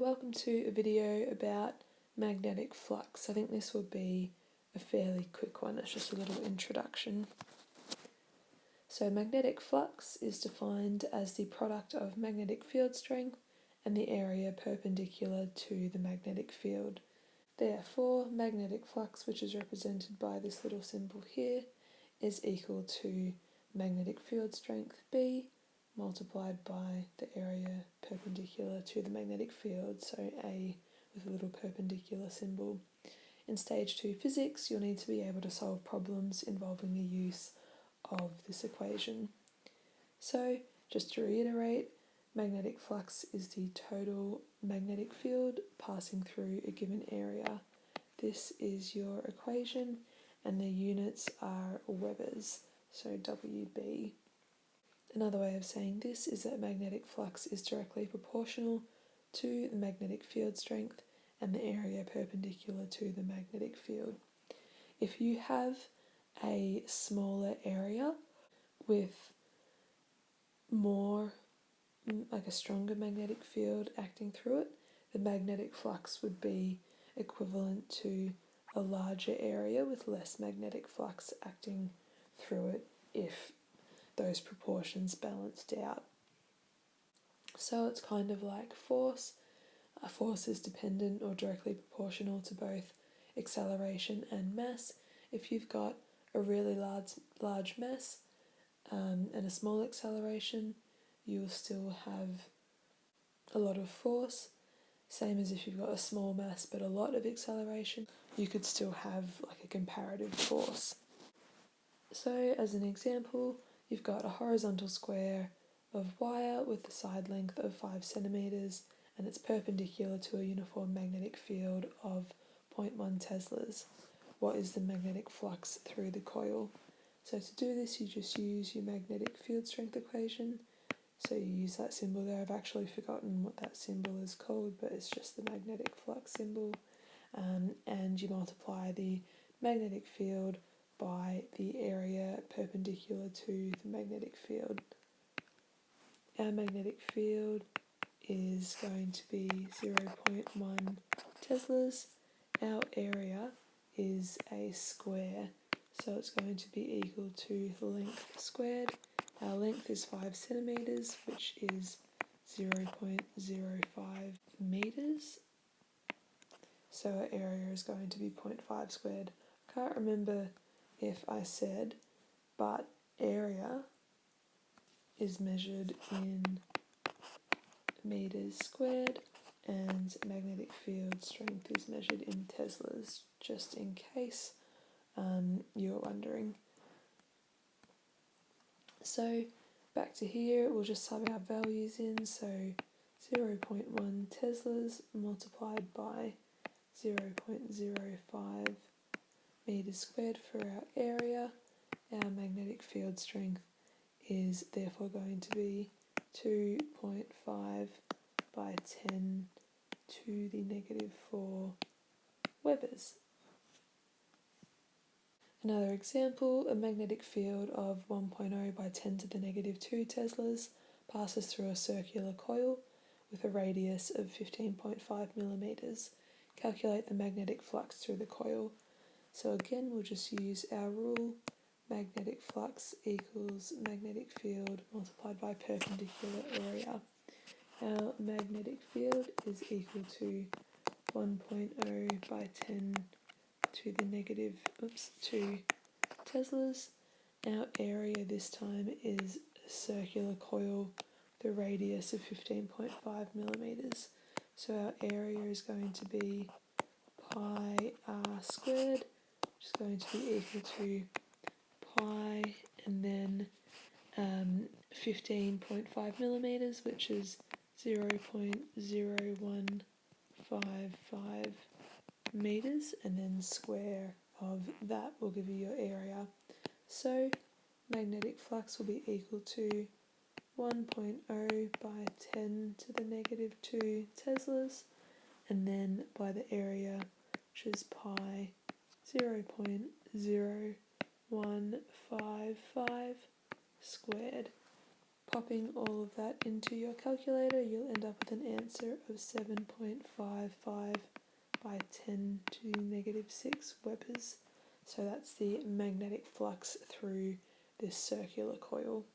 welcome to a video about magnetic flux. I think this will be a fairly quick one, it's just a little introduction. So magnetic flux is defined as the product of magnetic field strength and the area perpendicular to the magnetic field. Therefore, magnetic flux, which is represented by this little symbol here, is equal to magnetic field strength B multiplied by the area perpendicular to the magnetic field, so A with a little perpendicular symbol. In stage 2 physics, you'll need to be able to solve problems involving the use of this equation. So, just to reiterate, magnetic flux is the total magnetic field passing through a given area. This is your equation, and the units are Webers, so WB. Another way of saying this is that magnetic flux is directly proportional to the magnetic field strength and the area perpendicular to the magnetic field. If you have a smaller area with more, like a stronger magnetic field acting through it, the magnetic flux would be equivalent to a larger area with less magnetic flux acting through it if those proportions balanced out. So it's kind of like force. A force is dependent or directly proportional to both acceleration and mass. If you've got a really large mass and a small acceleration, you'll still have a lot of force. Same as if you've got a small mass but a lot of acceleration, you could still have like a comparative force. So as an example, you've got a horizontal square of wire with the side length of 5 centimeters and it's perpendicular to a uniform magnetic field of 0.1 teslas. What is the magnetic flux through the coil? So to do this, you just use your magnetic field strength equation. So you use that symbol there. I've actually forgotten what that symbol is called, but it's just the magnetic flux symbol. And you multiply the magnetic field by the area perpendicular to the magnetic field. Our magnetic field is going to be 0.1 teslas. Our area is a square, so it's going to be equal to the length squared. Our length is 5 centimeters, which is 0.05 meters. So our area is going to be 0.5 squared. I can't remember if I said, but area is measured in meters squared and magnetic field strength is measured in teslas, just in case you're wondering. So back to here, we'll just sub our values in, so 0.1 teslas multiplied by 0.05 meters squared for our area. Our magnetic field strength is therefore going to be 2.5 by 10 to the negative 4 Webers. Another example, a magnetic field of 1.0 by 10 to the negative 2 teslas passes through a circular coil with a radius of 15.5 millimeters. Calculate the magnetic flux through the coil. So again, we'll just use our rule. Magnetic flux equals magnetic field multiplied by perpendicular area. Our magnetic field is equal to 1.0 by 10 to the negative 2 teslas. Our area this time is a circular coil with a radius of 15.5 millimeters. So our area is going to be pi r squared, which is going to be equal to pi and then 15.5 millimeters, which is 0.0155 meters, and then square of that will give you your area. So magnetic flux will be equal to 1.0 by 10 to the negative 2 teslas, and then by the area, which is pi 0.0155 squared. Popping all of that into your calculator, you'll end up with an answer of 7.55 by 10 to negative 6 Webbers. So that's the magnetic flux through this circular coil.